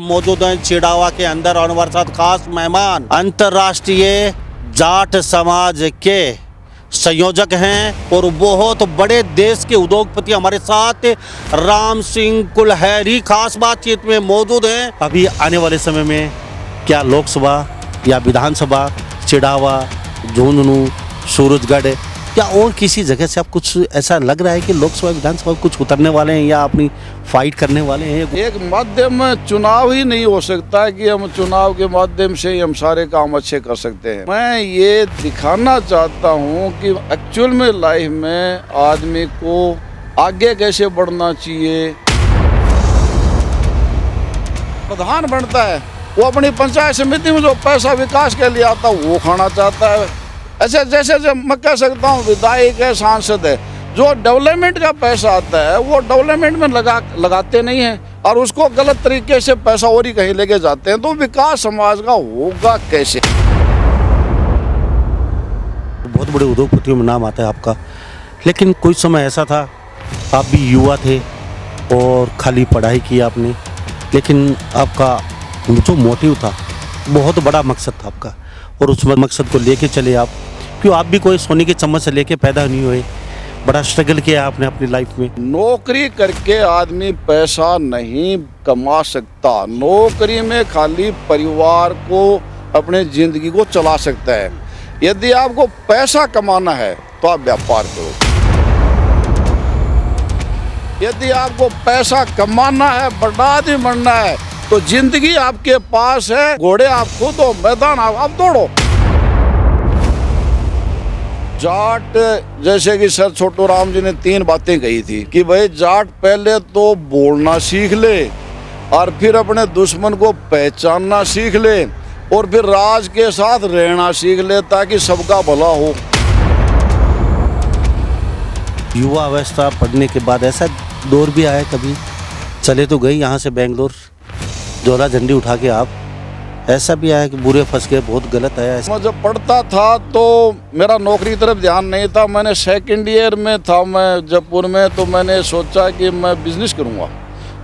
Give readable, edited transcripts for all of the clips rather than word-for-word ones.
मौजूद हैं चिड़ावा के अंदर और हमारे साथ खास मेहमान अंतर्राष्ट्रीय जाट समाज के संयोजक हैं और बहुत बड़े देश के उद्योगपति हमारे साथ राम सिंह कुलहरी खास बातचीत में मौजूद हैं। अभी आने वाले समय में क्या लोकसभा या विधानसभा चिड़ावा, झुंझुनू, सूरजगढ़ या और किसी जगह से आप कुछ ऐसा लग रहा है कि लोकसभा विधानसभा कुछ उतरने वाले हैं या अपनी फाइट करने वाले हैं? एक माध्यम चुनाव ही नहीं हो सकता कि हम चुनाव के माध्यम से ही हम सारे काम अच्छे कर सकते हैं। मैं ये दिखाना चाहता हूँ कि एक्चुअल में लाइफ में आदमी को आगे कैसे बढ़ना चाहिए। प्रधान बनता है वो अपनी पंचायत समिति में जो पैसा विकास के लिए आता है वो खाना चाहता है। ऐसे जैसे मैं कह सकता हूँ विधायक है, सांसद है, जो डेवलपमेंट का पैसा आता है वो डेवलपमेंट में लगाते नहीं हैं और उसको गलत तरीके से पैसा और ही कहीं लेके जाते हैं, तो विकास समाज का होगा कैसे? बहुत बड़े उद्योगपतियों में नाम आता है आपका, लेकिन कोई समय ऐसा था आप भी युवा थे और खाली पढ़ाई की आपने, लेकिन आपका जो मोटिव था बहुत बड़ा मकसद था आपका और उस मकसद को लेके चले आप। क्यों आप भी कोई सोने की चम्मच से लेके पैदा नहीं हुए, बड़ा स्ट्रगल किया आपने अपनी लाइफ में। नौकरी करके आदमी पैसा नहीं कमा सकता। नौकरी में खाली परिवार को, अपने जिंदगी को चला सकता है। यदि आपको पैसा कमाना है तो आप व्यापार करो। यदि आपको पैसा कमाना है, बड़ा आदमी बनना है, तो जिंदगी आपके पास है, घोड़े आप खुद हो, मैदान आप दौड़ो। जाट जैसे कि सर छोटू राम जी ने 3 बातें कही थी कि भाई जाट पहले तो बोलना सीख ले और फिर अपने दुश्मन को पहचानना सीख ले और फिर राज के साथ रहना सीख ले ताकि सबका भला हो। युवा अवस्था पढ़ने के बाद ऐसा दौर भी आया कभी, चले तो गई यहाँ से बेंगलोर झोला झंडी उठा के आप, ऐसा भी आया कि बुरे फंस गए, बहुत गलत आया? मैं जब पढ़ता था तो मेरा नौकरी की तरफ ध्यान नहीं था। मैंने 2nd ईयर में था मैं जयपुर में, तो मैंने सोचा कि मैं बिजनेस करूँगा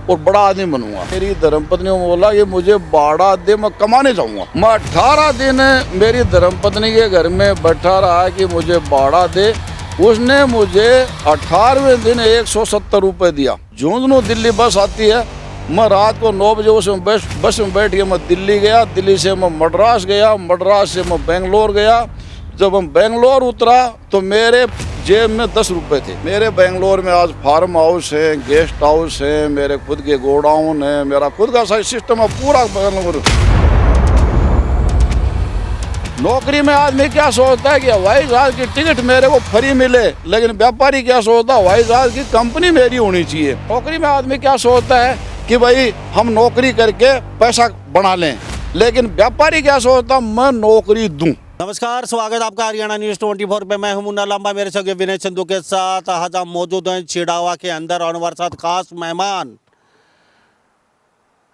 और बड़ा आदमी बनूंगा। मेरी धर्मपत्नी ने बोला कि मुझे बाड़ा दे, मैं कमाने जाऊँगा। मैं 18 दिन मेरी धर्मपत्नी के घर में बैठा रहा कि मुझे बाड़ा दे। उसने मुझे 18वें दिन 170 रुपये दिया। झुंझुनू दिल्ली बस आती है, मैं रात को 9 बजे उसमें बस में बैठ के मैं दिल्ली गया। दिल्ली से मैं मद्रास गया, मद्रास से मैं बेंगलोर गया। जब हम बेंगलोर उतरा तो मेरे जेब में 10 रुपये थे। मेरे बेंगलोर में आज फार्म हाउस है, गेस्ट हाउस है, मेरे खुद के गोडाउन है, मेरा खुद का सारा सिस्टम है पूरा बेंगलोर। नौकरी में आदमी क्या सोचता है कि हवाई जहाज की टिकट मेरे को फ्री मिले, लेकिन व्यापारी क्या सोचता है हवाई जहाज की कंपनी मेरी होनी चाहिए। नौकरी में आदमी क्या सोचता है कि भाई हम नौकरी करके पैसा बना लें, लेकिन व्यापारी क्या सोचता मैं नौकरी दूं। नमस्कार, स्वागत आपका हरियाणा न्यूज़ 24 पे। मैं हूं मुन्ना लांबा, मेरे संग विनय चंदू के साथ आज हम मौजूद हैं चिड़ावा के अंदर और हमारे साथ खास मेहमान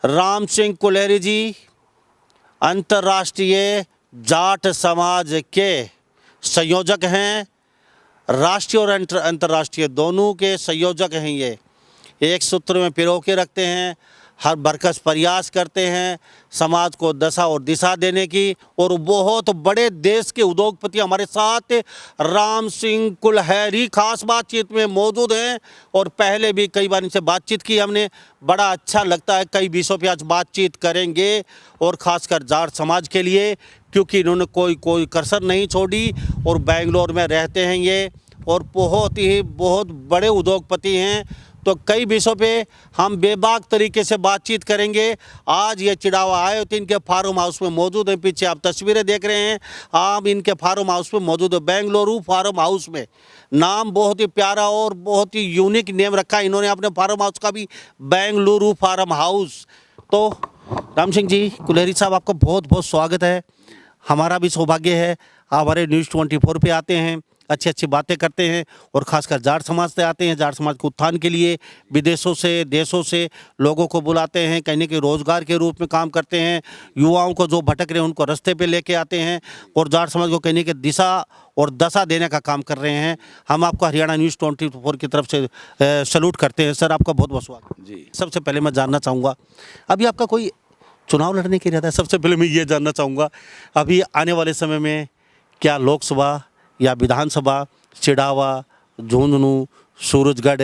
राम सिंह कुलहरी जी, अंतर्राष्ट्रीय जाट समाज के संयोजक हैं। राष्ट्रीय और अंतर्राष्ट्रीय दोनों के संयोजक हैं। ये एक सूत्र में पिरो के रखते हैं, हर बरकस प्रयास करते हैं समाज को दशा और दिशा देने की। और बहुत बड़े देश के उद्योगपति हमारे साथ राम सिंह कुलहरी खास बातचीत में मौजूद हैं और पहले भी कई बार इनसे बातचीत की हमने, बड़ा अच्छा लगता है। कई विषयों पे आज बातचीत करेंगे और ख़ासकर जाट समाज के लिए, क्योंकि इन्होंने कोई कसर नहीं छोड़ी और बेंगलोर में रहते हैं ये और बहुत बड़े उद्योगपति हैं। तो कई विषयों पे हम बेबाक तरीके से बातचीत करेंगे। आज ये चिड़ावा आए तो इनके फार्म हाउस में मौजूद हैं। पीछे आप तस्वीरें देख रहे हैं, आप इनके फार्म हाउस में मौजूद है, बेंगलुरु फार्म हाउस में। नाम बहुत ही प्यारा और बहुत ही यूनिक नेम रखा है इन्होंने अपने फार्म हाउस का भी, बेंगलुरु फार्म हाउस। तो राम सिंह जी कुलहरी साहब, आपका बहुत बहुत स्वागत है। हमारा भी सौभाग्य है आप हमारे न्यूज़ 24 पे आते हैं, अच्छी अच्छी बातें करते हैं और ख़ासकर जाट समाज से आते हैं। जाट समाज के उत्थान के लिए विदेशों से, देशों से लोगों को बुलाते हैं, कहीं न कहीं रोज़गार के रूप में काम करते हैं। युवाओं को जो भटक रहे हैं उनको रास्ते पे लेके आते हैं और जाट समाज को कहीं न कहीं दिशा और दशा देने का काम कर रहे हैं। हम आपको हरियाणा न्यूज़ 24 की तरफ से सैल्यूट करते हैं। सर, आपका बहुत बहुत स्वागत जी। सबसे पहले मैं जानना चाहूँगा, अभी आपका कोई चुनाव लड़ने के इरादा है। सबसे पहले मैं ये जानना चाहूँगा, अभी आने वाले समय में क्या लोकसभा या विधानसभा चिड़ावा, झुंझुनू, सूरजगढ़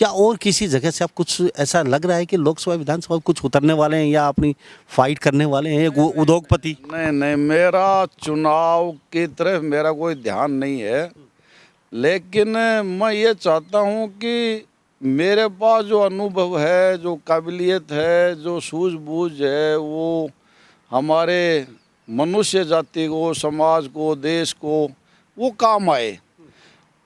या और किसी जगह से आप कुछ ऐसा लग रहा है कि लोकसभा विधानसभा कुछ उतरने वाले हैं या अपनी फाइट करने वाले हैं एक उद्योगपति? नहीं नहीं, मेरा चुनाव की तरफ मेरा कोई ध्यान नहीं है, लेकिन मैं ये चाहता हूँ कि मेरे पास जो अनुभव है, जो काबिलियत है, जो सूझबूझ है, वो हमारे मनुष्य जाति को, समाज को, देश को वो काम आए।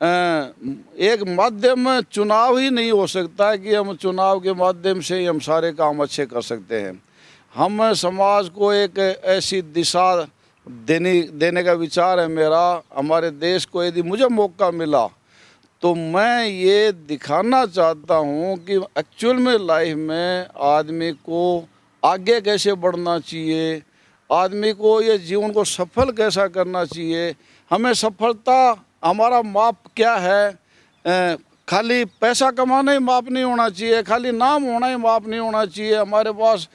एक माध्यम चुनाव ही नहीं हो सकता कि हम चुनाव के माध्यम से ही हम सारे काम अच्छे कर सकते हैं। हम समाज को एक ऐसी दिशा देने का विचार है मेरा। हमारे देश को यदि मुझे मौका मिला तो मैं ये दिखाना चाहता हूँ कि एक्चुअल में लाइफ में आदमी को आगे कैसे बढ़ना चाहिए, आदमी को ये जीवन को सफल कैसा करना चाहिए। हमें सफलता हमारा माप क्या है, खाली पैसा कमाना ही माप नहीं होना चाहिए, खाली नाम होना ही माप नहीं होना चाहिए, हमारे पास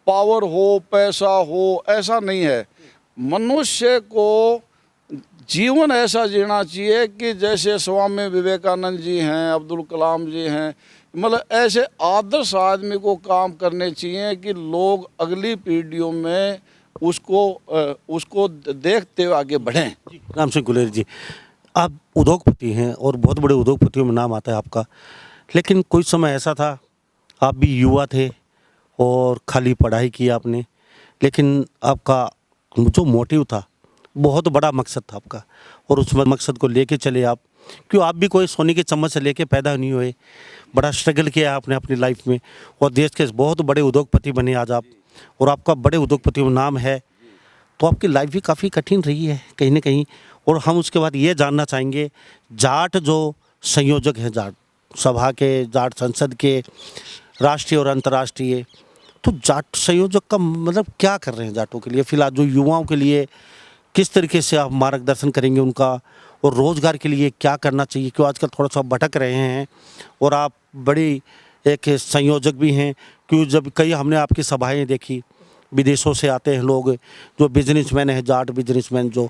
पावर हो, पैसा हो, ऐसा नहीं है। मनुष्य को जीवन ऐसा जीना चाहिए कि जैसे स्वामी विवेकानंद जी हैं, अब्दुल कलाम जी हैं, मतलब ऐसे आदर्श आदमी को काम करने चाहिए कि लोग अगली पीढ़ियों में उसको देखते हुए आगे बढ़ें। राम सिंह गुलेर जी, आप उद्योगपति हैं और बहुत बड़े उद्योगपतियों में नाम आता है आपका, लेकिन कोई समय ऐसा था आप भी युवा थे और खाली पढ़ाई की आपने, लेकिन आपका जो मोटिव था बहुत बड़ा मकसद था आपका और उस मकसद को लेके चले आप। क्यों आप भी कोई सोने की चम्मच से लेके पैदा नहीं हुए, बड़ा स्ट्रगल किया आपने अपनी लाइफ में और देश के बहुत बड़े उद्योगपति बने आज आप, और आपका बड़े उद्योगपति में नाम है, तो आपकी लाइफ भी काफ़ी कठिन रही है कहीं ना कहीं। और हम उसके बाद ये जानना चाहेंगे, जाट जो संयोजक हैं जाट सभा के, जाट संसद के, राष्ट्रीय और अंतर्राष्ट्रीय, तो जाट संयोजक का मतलब क्या कर रहे हैं जाटों के लिए फिलहाल, जो युवाओं के लिए किस तरीके से आप मार्गदर्शन करेंगे उनका, और रोज़गार के लिए क्या करना चाहिए? क्यों आजकल थोड़ा सा भटक रहे हैं और आप बड़ी एक संयोजक भी हैं। क्यों जब कई हमने आपकी सभाएं देखी, विदेशों से आते हैं लोग जो बिजनेसमैन हैं, जाट बिजनेसमैन जो,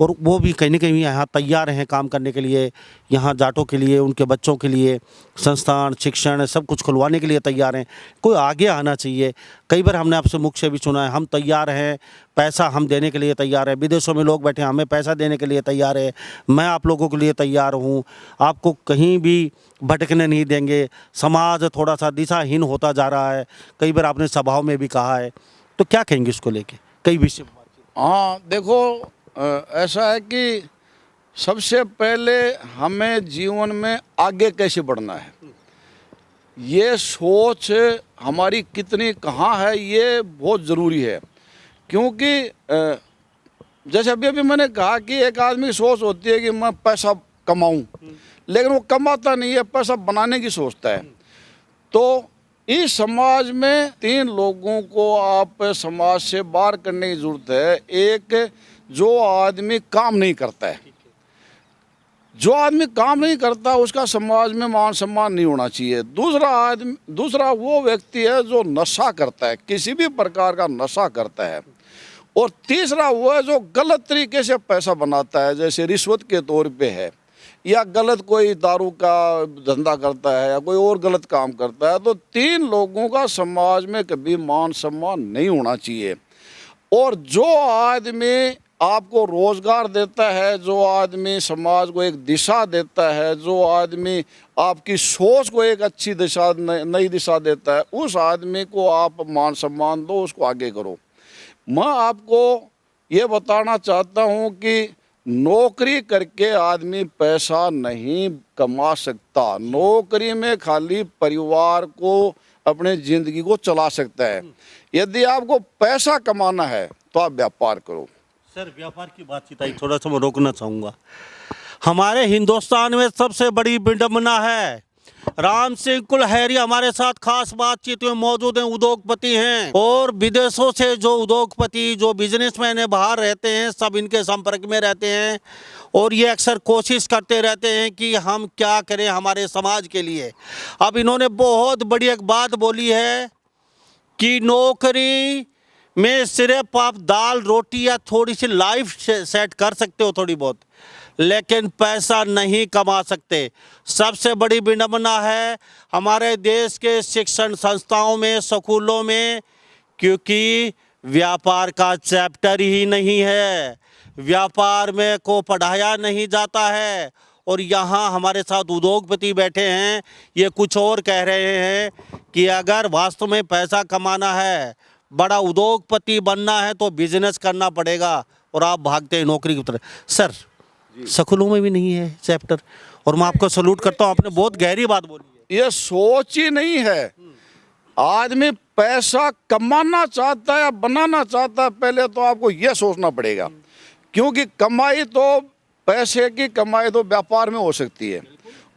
और वो भी कहीं ना कहीं यहाँ तैयार हैं काम करने के लिए, यहाँ जाटों के लिए, उनके बच्चों के लिए संस्थान, शिक्षण सब कुछ खुलवाने के लिए तैयार हैं। कोई आगे आना चाहिए। कई बार हमने आपसे मुख से भी सुना है, हम तैयार हैं, पैसा हम देने के लिए तैयार है, विदेशों में लोग बैठे हैं, हमें पैसा देने के लिए तैयार है, मैं आप लोगों के लिए तैयार हूँ, आपको कहीं भी भटकने नहीं देंगे। समाज थोड़ा सा दिशाहीन होता जा रहा है, कई बार आपने सभाओं में भी कहा है, तो क्या कहेंगे इसको लेके कई विषय? हाँ देखो, ऐसा है कि सबसे पहले हमें जीवन में आगे कैसे बढ़ना है, ये सोच हमारी कितनी कहाँ है, ये बहुत ज़रूरी है। क्योंकि जैसे अभी मैंने कहा कि एक आदमी की सोच होती है कि मैं पैसा कमाऊं, लेकिन वो कमाता नहीं है, पैसा बनाने की सोचता है। तो इस समाज में 3 लोगों को आप समाज से बाहर करने की ज़रूरत है। एक, जो आदमी काम नहीं करता है, जो आदमी काम नहीं करता उसका समाज में मान सम्मान नहीं होना चाहिए। दूसरा वो व्यक्ति है जो नशा करता है, किसी भी प्रकार का नशा करता है। और तीसरा वो है जो गलत तरीके से पैसा बनाता है, जैसे रिश्वत के तौर पे है, या गलत कोई दारू का धंधा करता है, या कोई और गलत काम करता है। तो 3 लोगों का समाज में कभी मान सम्मान नहीं होना चाहिए। और जो आदमी आपको रोज़गार देता है, जो आदमी समाज को एक दिशा देता है, जो आदमी आपकी सोच को एक अच्छी दिशा, नई दिशा देता है, उस आदमी को आप मान सम्मान दो, उसको आगे करो। मैं आपको ये बताना चाहता हूँ कि नौकरी करके आदमी पैसा नहीं कमा सकता। नौकरी में खाली परिवार को, अपने ज़िंदगी को चला सकता है। यदि आपको पैसा कमाना है तो आप व्यापार करो। सर, व्यापार की बातचीत आई, थोड़ा सा मैं रोकना चाहूँगा। हमारे हिंदुस्तान में सबसे बड़ी विडंबना है, राम सिंह कुलहैरी हमारे साथ खास बातचीत में मौजूद हैं, उद्योगपति हैं, और विदेशों से जो उद्योगपति, जो बिजनेसमैन है, बाहर रहते हैं, सब इनके संपर्क में रहते हैं और ये अक्सर कोशिश करते रहते हैं कि हम क्या करें हमारे समाज के लिए। अब इन्होंने बहुत बड़ी एक बात बोली है कि नौकरी में सिर्फ आप दाल रोटी या थोड़ी सी लाइफ सेट कर सकते हो थोड़ी बहुत, लेकिन पैसा नहीं कमा सकते। सबसे बड़ी विडंबना है हमारे देश के शिक्षण संस्थाओं में, स्कूलों में, क्योंकि व्यापार का चैप्टर ही नहीं है, व्यापार में को पढ़ाया नहीं जाता है। और यहाँ हमारे साथ उद्योगपति बैठे हैं, ये कुछ और कह रहे हैं कि अगर वास्तव में पैसा कमाना है, बड़ा उद्योगपति बनना है तो बिजनेस करना पड़ेगा, और आप भागते हैं नौकरी की तरफ। सर, स्कूलों में भी नहीं है चैप्टर, और मैं आपको सलूट करता हूँ, आपने बहुत गहरी बात बोली है। ये सोच ही नहीं है। आदमी पैसा कमाना चाहता है या बनाना चाहता है, पहले तो आपको यह सोचना पड़ेगा, क्योंकि कमाई तो पैसे की कमाई तो व्यापार में हो सकती है,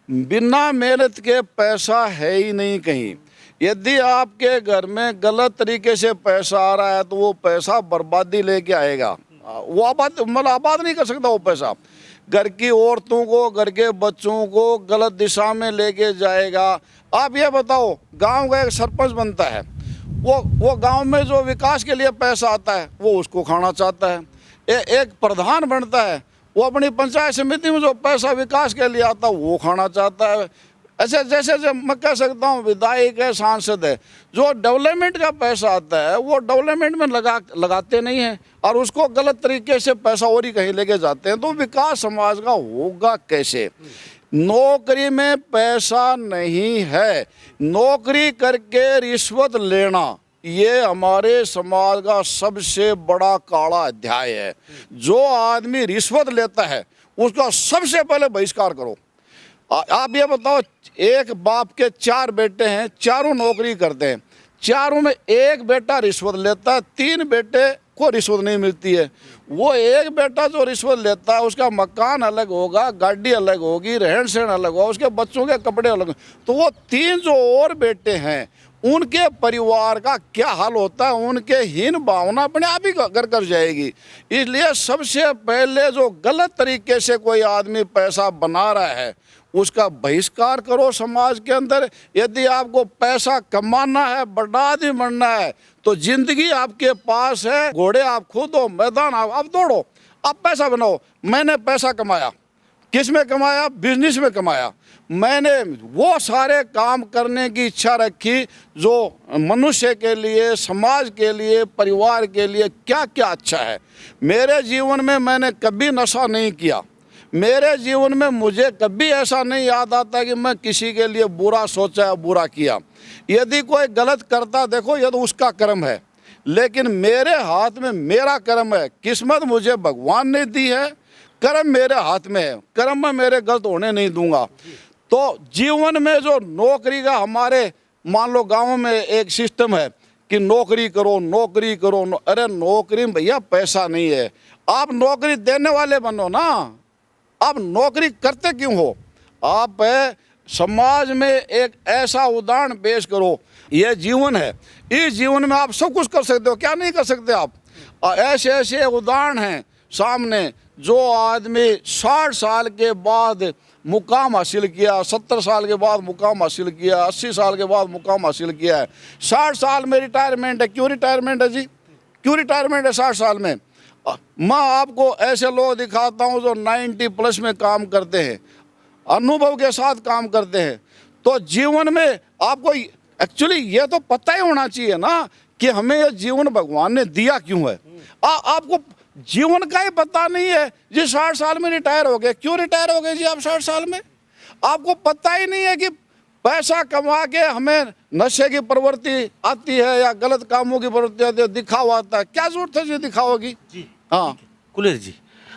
बिना मेहनत के पैसा है ही नहीं कहीं। यदि आपके घर में गलत तरीके से पैसा आ रहा है तो वो पैसा बर्बादी लेके आएगा, वो आबाद नहीं कर सकता वो पैसा। घर की औरतों को, घर के बच्चों को गलत दिशा में लेके जाएगा। आप ये बताओ, गांव का एक सरपंच बनता है, वो गांव में जो विकास के लिए पैसा आता है वो उसको खाना चाहता है। एक प्रधान बनता है, वो अपनी पंचायत समिति में जो पैसा विकास के लिए आता है वो खाना चाहता है। ऐसे जैसे मैं कह सकता हूँ विधायक है, सांसद है, जो डेवलपमेंट का पैसा आता है वो डेवलपमेंट में लगाते नहीं हैं, और उसको गलत तरीके से पैसा और ही कहीं लेके जाते हैं, तो विकास समाज का होगा कैसे? नौकरी में पैसा नहीं है। नौकरी करके रिश्वत लेना ये हमारे समाज का सबसे बड़ा काला अध्याय है। जो आदमी रिश्वत लेता है उसका सबसे पहले बहिष्कार करो। आप ये बताओ, एक बाप के 4 बेटे हैं, चारों नौकरी करते हैं, चारों में एक बेटा रिश्वत लेता है, 3 बेटे को रिश्वत नहीं मिलती है। वो एक बेटा जो रिश्वत लेता है उसका मकान अलग होगा, गाड़ी अलग होगी, रहन सहन अलग होगा, उसके बच्चों के कपड़े अलग, तो वो 3 जो और बेटे हैं उनके परिवार का क्या हाल होता है, उनके हीन भावना अपने आप ही घर कर जाएगी। इसलिए सबसे पहले जो गलत तरीके से कोई आदमी पैसा बना रहा है उसका बहिष्कार करो समाज के अंदर। यदि आपको पैसा कमाना है, बड़ा आदमी बनना है, तो जिंदगी आपके पास है, घोड़े आप खुद हो, मैदान आप दौड़ो, आप पैसा बनाओ। मैंने पैसा कमाया, किस में कमाया? बिजनेस में कमाया। मैंने वो सारे काम करने की इच्छा रखी जो मनुष्य के लिए, समाज के लिए, परिवार के लिए क्या क्या अच्छा है। मेरे जीवन में मैंने कभी नशा नहीं किया, मेरे जीवन में मुझे कभी ऐसा नहीं याद आता कि मैं किसी के लिए बुरा सोचा या बुरा किया। यदि कोई गलत करता, देखो ये तो उसका कर्म है, लेकिन मेरे हाथ में मेरा कर्म है। किस्मत मुझे भगवान ने दी है, कर्म मेरे हाथ में है, कर्म में मेरे गलत होने नहीं दूंगा। तो जीवन में जो नौकरी का, हमारे मान लो गाँव में एक सिस्टम है कि नौकरी करो, नौकरी करो। अरे नौकरी में भैया पैसा नहीं है, आप नौकरी देने वाले बनो ना, आप नौकरी करते क्यों हो? आप समाज में एक ऐसा उदाहरण पेश करो, ये जीवन है, इस जीवन में आप सब कुछ कर सकते हो, क्या नहीं कर सकते आप? ऐसे ऐसे उदाहरण हैं सामने, जो आदमी 60 साल के बाद मुकाम हासिल किया, 70 साल के बाद मुकाम हासिल किया, 80 साल के बाद मुकाम हासिल किया है। 60 साल में रिटायरमेंट है। क्यों रिटायरमेंट है जी? क्यों रिटायरमेंट है 60 साल में? मैं आपको ऐसे लोग दिखाता हूं जो 90+ में काम करते हैं, अनुभव के साथ काम करते हैं। तो जीवन में आपको एक्चुअली ये तो पता ही होना चाहिए ना कि हमें ये जीवन भगवान ने दिया क्यों है। आपको जीवन का ही पता नहीं है जी। 60 साल में रिटायर हो गए, क्यों रिटायर हो गए जी आप 60 साल में? आपको पता ही नहीं है कि पैसा कमा के हमें नशे की प्रवृत्ति आती है या गलत कामों की प्रवृत्ति आती है, दिखावा आता है। क्या जरूरत है जी दिखावा की? हाँ, कुल्हेरी जी,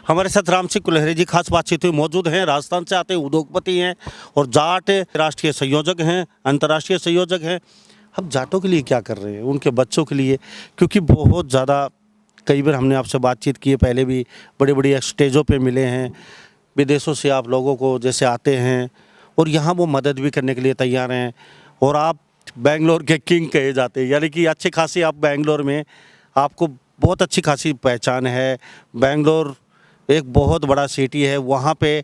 हमारे साथ राम सिंह कुल्हेरी जी खास बातचीत हुई मौजूद हैं। राजस्थान से आते हैं, उद्योगपति हैं और जाट राष्ट्रीय संयोजक हैं, अंतर्राष्ट्रीय संयोजक हैं। अब जाटों के लिए क्या कर रहे हैं, उनके बच्चों के लिए? क्योंकि बहुत ज़्यादा, कई बार हमने आपसे बातचीत की है, पहले भी बड़ी बड़ी स्टेजों पे मिले हैं, विदेशों से आप लोगों को जैसे आते हैं और यहाँ वो मदद भी करने के लिए तैयार हैं। और आप बेंगलोर के किंग कहे जाते हैं, यानी कि अच्छे खासी आप बेंगलोर में, आपको बहुत अच्छी खासी पहचान है। बेंगलोर एक बहुत बड़ा सिटी है, वहाँ पे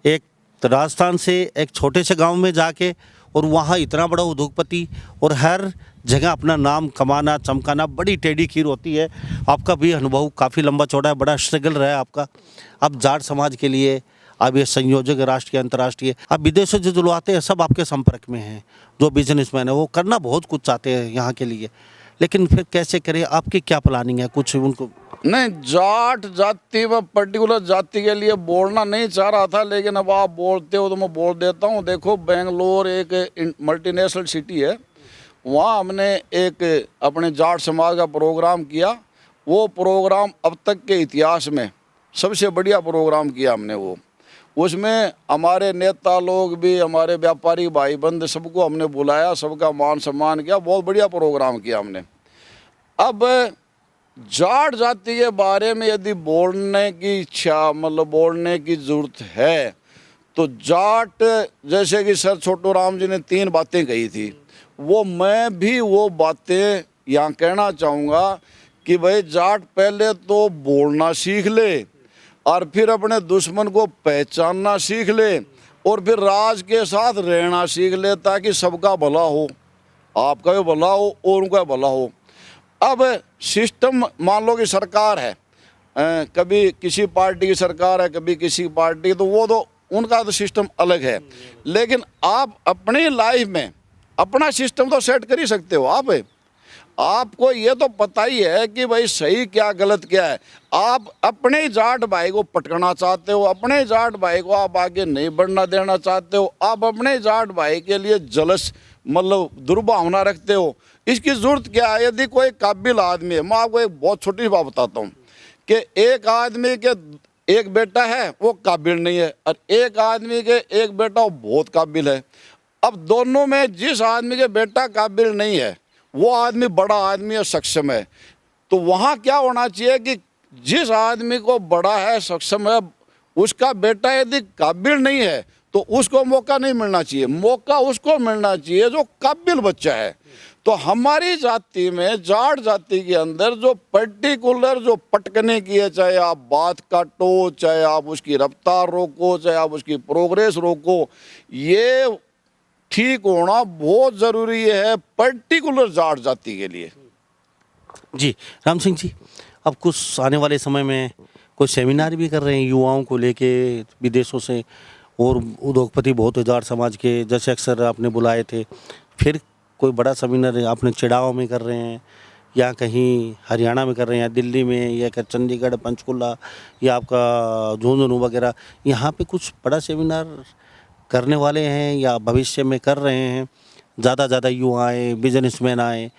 एक राजस्थान से एक छोटे से गांव में जाके और वहाँ इतना बड़ा उद्योगपति, और हर जगह अपना नाम कमाना चमकाना बड़ी टेढ़ी खीर होती है। आपका भी अनुभव काफ़ी लंबा चौड़ा है, बड़ा स्ट्रगल रहा है आपका। अब जाट समाज के लिए अब ये संयोजक राष्ट्रीय अंतर्राष्ट्रीय, अब विदेशों से जो आते हैं सब आपके संपर्क में हैं, जो बिजनेसमैन है वो करना बहुत कुछ चाहते हैं यहाँ के लिए, लेकिन फिर कैसे करें? आपकी क्या प्लानिंग है? कुछ उनको नहीं, जाट जाति में पर्टिकुलर जाति के लिए बोलना नहीं चाह रहा था, लेकिन अब आप बोलते हो तो मैं बोल देता हूँ। देखो, बेंगलोर एक मल्टीनेशनल सिटी है, वहाँ हमने एक अपने जाट समाज का प्रोग्राम किया। वो प्रोग्राम अब तक के इतिहास में सबसे बढ़िया प्रोग्राम किया हमने। वो उसमें हमारे नेता लोग भी, हमारे व्यापारी भाई बंद, सबको हमने बुलाया, सबका मान सम्मान किया, बहुत बढ़िया प्रोग्राम किया हमने। अब जाट जाति के बारे में यदि बोलने की इच्छा, मतलब बोलने की ज़रूरत है, तो जाट, जैसे कि सर छोटू राम जी ने 3 बातें कही थी, वो मैं भी वो बातें यहाँ कहना चाहूँगा कि भाई जाट पहले तो बोलना सीख ले, और फिर अपने दुश्मन को पहचानना सीख ले, और फिर राज के साथ रहना सीख ले, ताकि सबका भला हो, आपका भी भला हो और उनका भला हो। अब सिस्टम, मान लो कि सरकार है, कभी किसी पार्टी की सरकार है, कभी किसी पार्टी, तो वो तो उनका तो सिस्टम अलग है, लेकिन आप अपनी लाइफ में अपना सिस्टम तो सेट कर ही सकते हो। आपको ये तो पता ही है कि भाई सही क्या गलत क्या है। आप अपने ही जाट भाई को पटकना चाहते हो, अपने जाट भाई को आप आगे नहीं बढ़ना देना चाहते हो, आप अपने जाट भाई के लिए जलस, मतलब दुर्भावना रखते हो। इसकी ज़रूरत क्या है? यदि कोई काबिल आदमी है, मैं आपको एक बहुत छोटी बात बताता हूँ कि एक आदमी के एक बेटा है वो काबिल नहीं है, और एक आदमी के एक बेटा वो बहुत काबिल है। अब दोनों में जिस आदमी के बेटा काबिल नहीं है वो आदमी बड़ा आदमी है, सक्षम है, तो वहाँ क्या होना चाहिए कि जिस आदमी को बड़ा है, सक्षम है, उसका बेटा यदि काबिल नहीं है तो उसको मौका नहीं मिलना चाहिए। मौका उसको मिलना चाहिए जो काबिल बच्चा है। तो हमारी जाति में, जाट जाति के अंदर जो पर्टिकुलर जो पटकने की है, चाहे आप बात काटो, चाहे आप उसकी रफ्तार रोको, चाहे आप उसकी प्रोग्रेस रोको, ये ठीक होना बहुत ज़रूरी है पर्टिकुलर जाट जाति के लिए। जी राम सिंह जी, अब कुछ आने वाले समय में कोई सेमिनार भी कर रहे हैं युवाओं को लेके विदेशों से, और उद्योगपति बहुत जाट समाज के, जैसे अक्सर आपने बुलाए थे, फिर कोई बड़ा सेमिनार आपने चिड़ाव में कर रहे हैं, या कहीं हरियाणा में कर रहे हैं, या दिल्ली में, या चंडीगढ़, पंचकुला, या आपका झुंझुनू वगैरह, यहाँ पे कुछ बड़ा सेमिनार करने वाले हैं या भविष्य में कर रहे हैं? ज़्यादा युवा आए, बिजनेसमैन आए,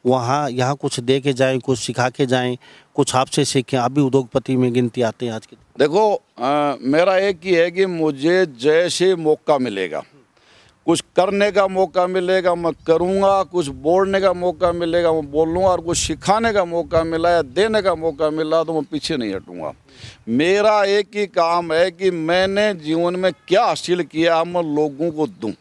वहाँ यहाँ कुछ दे के जाएँ, कुछ सिखा के जाएँ, कुछ आपसे सीखें। आप भी उद्योगपति में गिनती आते हैं आज के। देखो, मेरा एक ही है कि मुझे जैसे मौका मिलेगा, कुछ करने का मौका मिलेगा मैं करूँगा, कुछ बोलने का मौका मिलेगा मैं बोलूँगा, और कुछ सिखाने का मौका मिला या देने का मौका मिला तो मैं पीछे नहीं हटूँगा। मेरा एक ही काम है कि मैंने जीवन में क्या हासिल किया मैं लोगों को दूँ।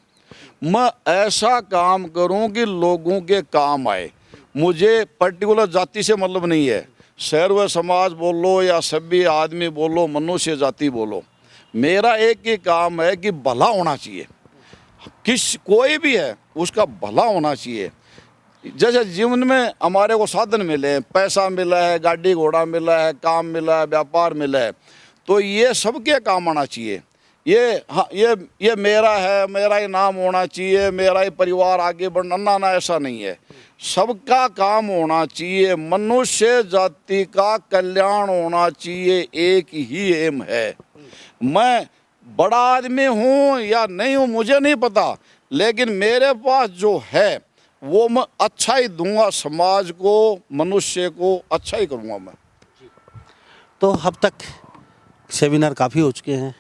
मैं ऐसा काम करूँ कि लोगों के काम आए। मुझे पर्टिकुलर जाति से मतलब नहीं है, सर्व समाज बोलो या सभी आदमी बोलो, मनुष्य जाति बोलो, मेरा एक ही काम है कि भला होना चाहिए। कोई भी है उसका भला होना चाहिए। जैसे जीवन में हमारे को साधन मिले, पैसा मिला है, गाड़ी घोड़ा मिला है, काम मिला है, व्यापार मिला है, तो ये सबके काम आना चाहिए। ये मेरा है, मेरा ही नाम होना चाहिए, मेरा ही परिवार आगे बढ़ना, ना ऐसा नहीं है। सबका काम होना चाहिए, मनुष्य जाति का कल्याण होना चाहिए, एक ही एम है। मैं बड़ा आदमी हूँ या नहीं हूँ मुझे नहीं पता, लेकिन मेरे पास जो है वो मैं अच्छा ही दूंगा, समाज को, मनुष्य को अच्छा ही करूँगा मैं। तो अब तक सेमिनार काफ़ी हो चुके हैं,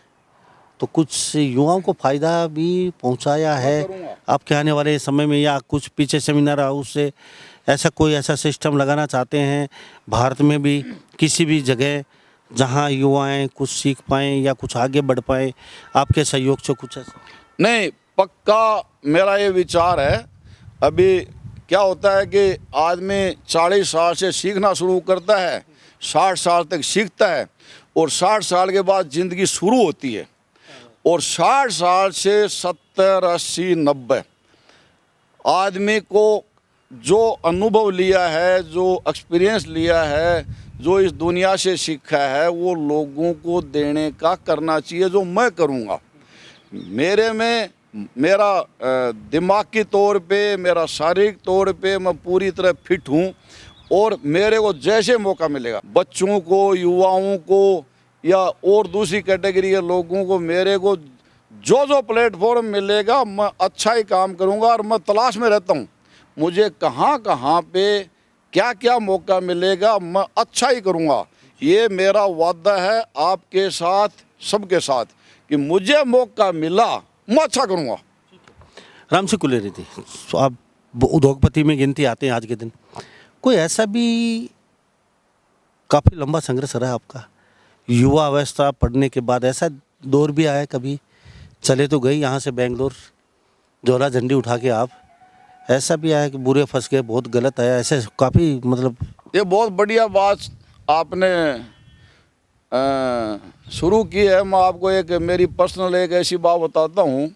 तो कुछ युवाओं को फ़ायदा भी पहुंचाया है आपके आने वाले समय में, या कुछ पीछे सेमिनार हाउस से ऐसा सिस्टम लगाना चाहते हैं भारत में भी किसी भी जगह, जहां युवाएं कुछ सीख पाएँ या कुछ आगे बढ़ पाएँ आपके सहयोग से? कुछ ऐसा नहीं, पक्का मेरा ये विचार है। अभी क्या होता है कि आदमी 40 साल से सीखना शुरू करता है, 60 साल तक सीखता है, और 60 साल के बाद ज़िंदगी शुरू होती है, और 60 साल से 70, 80, 90 आदमी को जो अनुभव लिया है, जो एक्सपीरियंस लिया है, जो इस दुनिया से सीखा है, वो लोगों को देने का करना चाहिए, जो मैं करूँगा। मेरे में मेरा दिमागी तौर पे, मेरा शारीरिक तौर पे मैं पूरी तरह फिट हूँ और मेरे को जैसे मौका मिलेगा बच्चों को, युवाओं को या और दूसरी कैटेगरी के लोगों को, मेरे को जो प्लेटफॉर्म मिलेगा मैं अच्छा ही काम करूँगा। और मैं तलाश में रहता हूँ मुझे कहाँ कहाँ पे क्या क्या मौका मिलेगा, मैं अच्छा ही करूँगा। ये मेरा वादा है आपके साथ, सबके साथ, कि मुझे मौका मिला मैं अच्छा करूँगा। राम सिंह कुलेरी जी, तो आप उद्योगपति में गिनती आते हैं आज के दिन, कोई ऐसा भी काफ़ी लंबा संघर्ष रहा है आपका, युवा अवस्था पढ़ने के बाद ऐसा दौर भी आया कभी, चले तो गई यहाँ से बेंगलोर झोला झंडी उठा के आप, ऐसा भी आया कि बुरे फंस गए, बहुत गलत आया, ऐसे काफ़ी मतलब। ये बहुत बढ़िया बात आपने शुरू की है। मैं आपको एक मेरी पर्सनल एक ऐसी बात बताता हूँ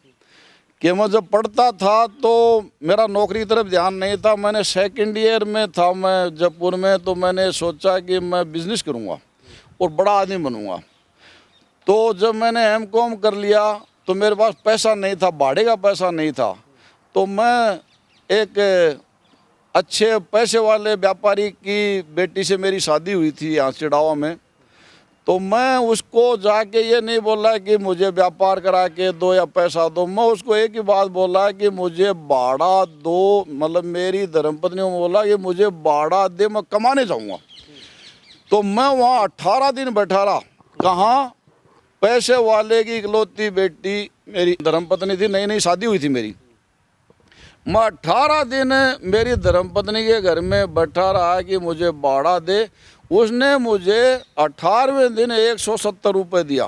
कि मैं जब पढ़ता था तो मेरा नौकरी की तरफ ध्यान नहीं था। मैंने सेकंड ईयर में था मैं जयपुर में, तो मैंने सोचा कि मैं बिज़नेस करूँगा और बड़ा आदमी बनूँगा। तो जब मैंने एमकॉम कर लिया तो मेरे पास पैसा नहीं था, भाड़े का पैसा नहीं था। तो मैं एक अच्छे पैसे वाले व्यापारी की बेटी से मेरी शादी हुई थी यहाँ चिड़ावा में। तो मैं उसको जाके ये नहीं बोला कि मुझे व्यापार करा के दो या पैसा दो, मैं उसको एक ही बात बोला कि मुझे भाड़ा दो। मतलब मेरी धर्मपत्नी ने बोला कि मुझे भाड़ा दे, मैं कमाने जाऊँगा। तो मैं वहाँ 18 दिन बैठा रहा। कहाँ? पैसे वाले की इकलौती बेटी मेरी धर्मपत्नी थी, नई नई शादी हुई थी मेरी। मैं 18 दिन मेरी धर्मपत्नी के घर में बैठा रहा कि मुझे भाड़ा दे। उसने मुझे 18वें दिन 170 रुपये दिया।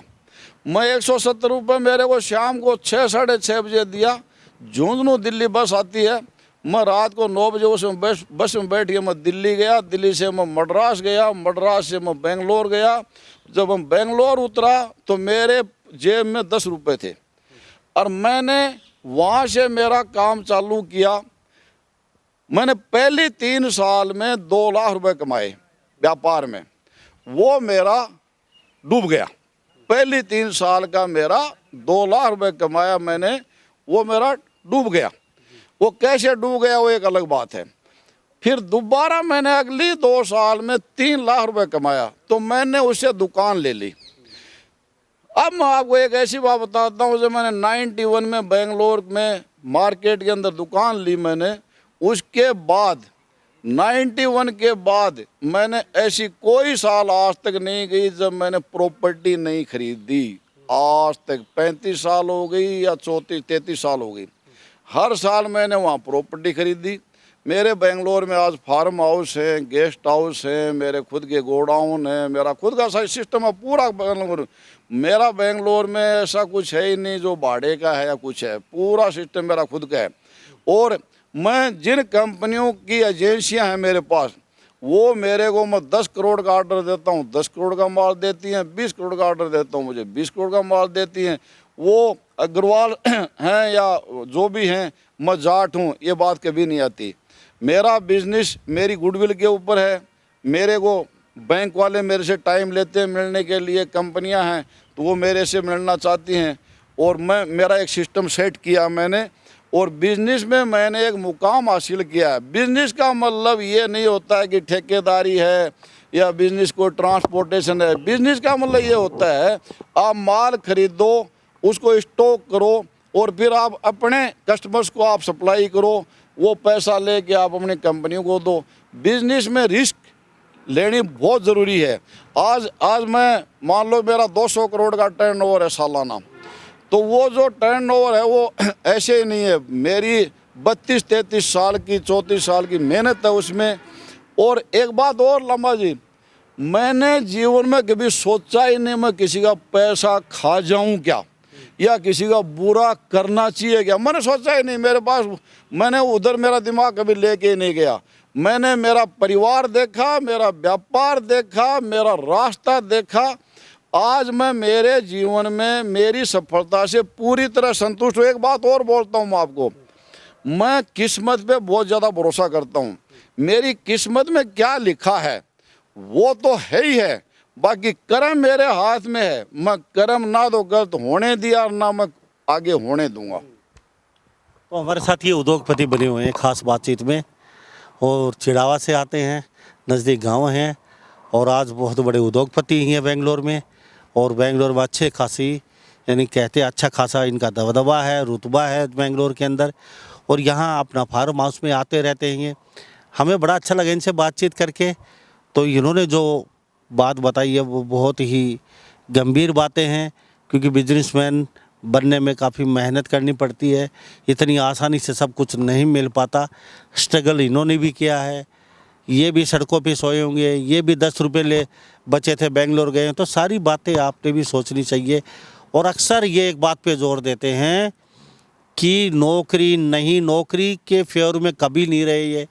मैं 170 रुपये मेरे को शाम को 6 साढ़े 6 बजे दिया। झुंझुनू दिल्ली बस आती है, मैं रात को 9 बजे उसमें बस में बैठ के मैं दिल्ली गया। दिल्ली से मैं मद्रास गया, मद्रास से मैं बेंगलोर गया। जब हम बेंगलोर उतरा तो मेरे जेब में 10 रुपये थे और मैंने वहाँ से मेरा काम चालू किया। मैंने पहले 3 साल में 2 लाख रुपए कमाए व्यापार में, वो मेरा डूब गया। पहले 3 साल का मेरा 2 लाख रुपए कमाया मैंने, वो मेरा डूब गया। वो कैसे डूब गया वो एक अलग बात है। फिर दोबारा मैंने अगली 2 साल में 3 लाख रुपए कमाया, तो मैंने उससे दुकान ले ली। अब मैं आपको एक ऐसी बात बताता हूँ, जब मैंने 91 में बेंगलोर में मार्केट के अंदर दुकान ली मैंने, उसके बाद 91 के बाद मैंने ऐसी कोई साल आज तक नहीं गई जब मैंने प्रॉपर्टी नहीं खरीदी। आज तक 35 साल हो गई या 34-33 साल हो गई, हर साल मैंने वहाँ प्रॉपर्टी खरीदी। मेरे बेंगलोर में आज फार्म हाउस है, गेस्ट हाउस है, मेरे खुद के गोडाउन है, मेरा खुद का सारा सिस्टम है पूरा बेंगलोर। मेरा बेंगलोर में ऐसा कुछ है ही नहीं जो भाड़े का है या कुछ है, पूरा सिस्टम मेरा खुद का है। और मैं जिन कंपनियों की एजेंसियां हैं मेरे पास, वो मेरे को मैं 10 करोड़ का ऑर्डर देता हूँ 10 करोड़ का माल देती हैं, 20 करोड़ का ऑर्डर देता हूँ मुझे 20 करोड़ का माल देती हैं। वो अग्रवाल हैं या जो भी हैं, मैं जाट हूँ ये बात कभी नहीं आती। मेरा बिजनेस मेरी गुडविल के ऊपर है। मेरे को बैंक वाले मेरे से टाइम लेते हैं मिलने के लिए, कंपनियां हैं तो वो मेरे से मिलना चाहती हैं, और मेरा एक सिस्टम सेट किया मैंने। और बिजनेस में मैंने एक मुकाम हासिल किया है। बिजनेस का मतलब ये नहीं होता है कि ठेकेदारी है या बिजनेस को ट्रांसपोर्टेशन है। बिजनेस का मतलब ये होता है आप माल खरीदो, उसको स्टॉक करो और फिर आप अपने कस्टमर्स को आप सप्लाई करो, वो पैसा लेके आप अपनी कंपनी को दो। बिजनेस में रिस्क लेनी बहुत ज़रूरी है। आज मैं मान लो मेरा 200 करोड़ का टर्नओवर है सालाना, तो वो जो टर्नओवर है वो ऐसे ही नहीं है। मेरी 32-33 साल की 34 साल की मेहनत है उसमें। और एक बात और लम्बा जी, मैंने जीवन में कभी सोचा ही नहीं मैं किसी का पैसा खा जाऊं क्या, या किसी का बुरा करना चाहिए क्या, मैंने सोचा ही नहीं। मेरे पास मैंने उधर मेरा दिमाग कभी लेके ही नहीं गया। मैंने मेरा परिवार देखा, मेरा व्यापार देखा, मेरा रास्ता देखा। आज मैं मेरे जीवन में मेरी सफलता से पूरी तरह संतुष्ट हूँ। एक बात और बोलता हूँ मैं आपको, मैं किस्मत पे बहुत ज़्यादा भरोसा करता हूँ। मेरी किस्मत में क्या लिखा है वो तो है ही है, बाकी कर्म मेरे हाथ में है। मैं कर्म ना तो गलत होने दिया और ना मैं आगे होने दूंगा। तो हमारे साथ ये उद्योगपति बने हुए हैं खास बातचीत में, और चिड़ावा से आते हैं, नज़दीक गांव हैं, और आज बहुत बड़े उद्योगपति ही हैं बेंगलोर में। और बेंगलोर में अच्छे खासी, यानी कहते हैं अच्छा खासा इनका दबदबा है, रुतबा है बेंगलोर के अंदर, और यहाँ अपना फार्म हाउस में आते रहते हैं। हमें बड़ा अच्छा लगा इनसे बातचीत करके। तो इन्होंने जो बात बताई है वो बहुत ही गंभीर बातें हैं, क्योंकि बिजनेसमैन बनने में काफ़ी मेहनत करनी पड़ती है, इतनी आसानी से सब कुछ नहीं मिल पाता। स्ट्रगल इन्होंने भी किया है, ये भी सड़कों पे सोए होंगे, ये भी 10 रुपये ले बचे थे, बेंगलोर गए हैं। तो सारी बातें आपने भी सोचनी चाहिए। और अक्सर ये एक बात पे जोर देते हैं कि नौकरी नहीं, नौकरी के फेवर में कभी नहीं रहे। ये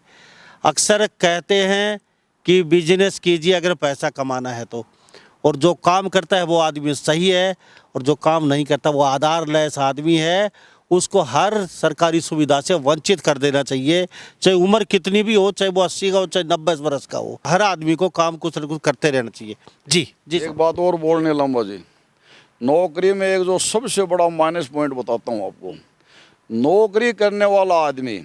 अक्सर कहते हैं कि बिजनेस कीजिए अगर पैसा कमाना है तो, और जो काम करता है वो आदमी सही है, और जो काम नहीं करता वो आधारलेस आदमी है, उसको हर सरकारी सुविधा से वंचित कर देना चाहिए, चाहे उम्र कितनी भी हो, चाहे वो 80 का हो, चाहे 90 वर्ष का हो। हर आदमी को काम कुछ न कुछ करते रहना चाहिए। जी जी। एक बात और बोलने लंबा जी, नौकरी में एक जो सबसे बड़ा माइनस पॉइंट बताता हूँ आपको। नौकरी करने वाला आदमी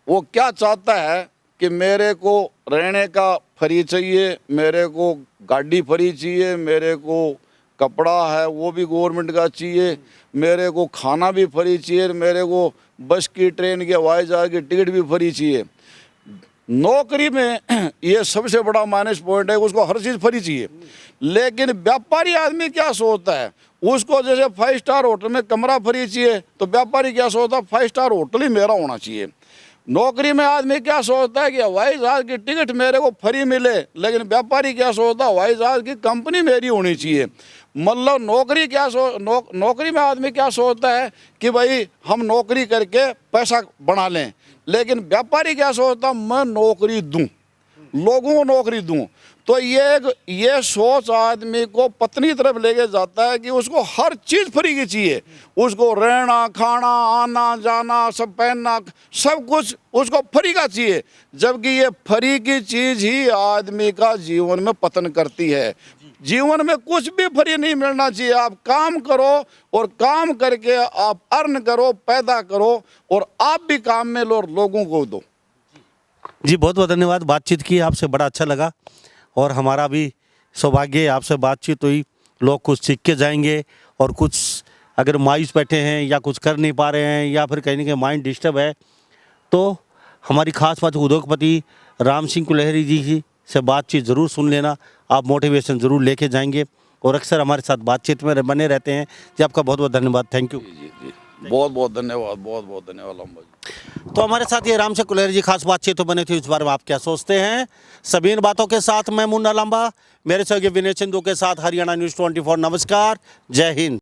वो क्या चाहता है कि मेरे को रहने का फ्री चाहिए, मेरे को गाड़ी फ्री चाहिए, मेरे को कपड़ा है वो भी गवर्नमेंट का चाहिए, मेरे को खाना भी फ्री चाहिए, मेरे को बस की, ट्रेन की, हवाई जहाज की टिकट भी फ्री चाहिए। नौकरी में ये सबसे बड़ा माइनस पॉइंट है, उसको हर चीज़ फ्री चाहिए। लेकिन व्यापारी आदमी क्या सोचता है, उसको जैसे 5 स्टार होटल में कमरा फ्री चाहिए, तो व्यापारी क्या सोचता है 5 स्टार होटल ही मेरा होना चाहिए। नौकरी में आदमी क्या सोचता है कि हवाई जहाज की टिकट मेरे को फ्री मिले, लेकिन व्यापारी क्या सोचता है हवाई जहाज की कंपनी मेरी होनी चाहिए। मतलब नौकरी में आदमी क्या सोचता है कि भाई हम नौकरी करके पैसा बना लें, लेकिन व्यापारी क्या सोचता मैं नौकरी दूं, लोगों को नौकरी दूं। तो ये सोच आदमी को पत्नी तरफ लेके जाता है कि उसको हर चीज़ फ्री की चाहिए, उसको रहना, खाना, आना जाना, सब पहनना, सब कुछ उसको फ्री का चाहिए। जबकि ये फ्री की चीज़ ही आदमी का जीवन में पतन करती है। जीवन में कुछ भी फ्री नहीं मिलना चाहिए। आप काम करो, और काम करके आप अर्न करो, पैदा करो, और आप भी काम में लो और लोगों को दो। जी बहुत बहुत धन्यवाद। बातचीत की आपसे बड़ा अच्छा लगा, और हमारा भी सौभाग्य आपसे बातचीत हुई। लोग कुछ सीख के जाएंगे, और कुछ अगर मायूस बैठे हैं या कुछ कर नहीं पा रहे हैं, या फिर कहीं ना कहीं माइंड डिस्टर्ब है, तो हमारी खास बात उद्योगपति राम सिंह कुलहरी जी से बातचीत ज़रूर सुन लेना, आप मोटिवेशन ज़रूर लेके जाएंगे, और अक्सर हमारे साथ बातचीत में बने रहते हैं। जी आपका बहुत बहुत धन्यवाद। Thank you. जी जी, बहुत बहुत धन्यवाद, बहुत बहुत धन्यवाद लंबा जी। तो हमारे साथ ये राम सिंह कुलहरी जी खास बातचीत तो बनी थी, इस बारे में आप क्या सोचते हैं? सभी इन बातों के साथ मैं मुन्ना लांबा, मेरे सहयोगी विनय चंदू के साथ हरियाणा न्यूज़ 24। नमस्कार, जय हिंद।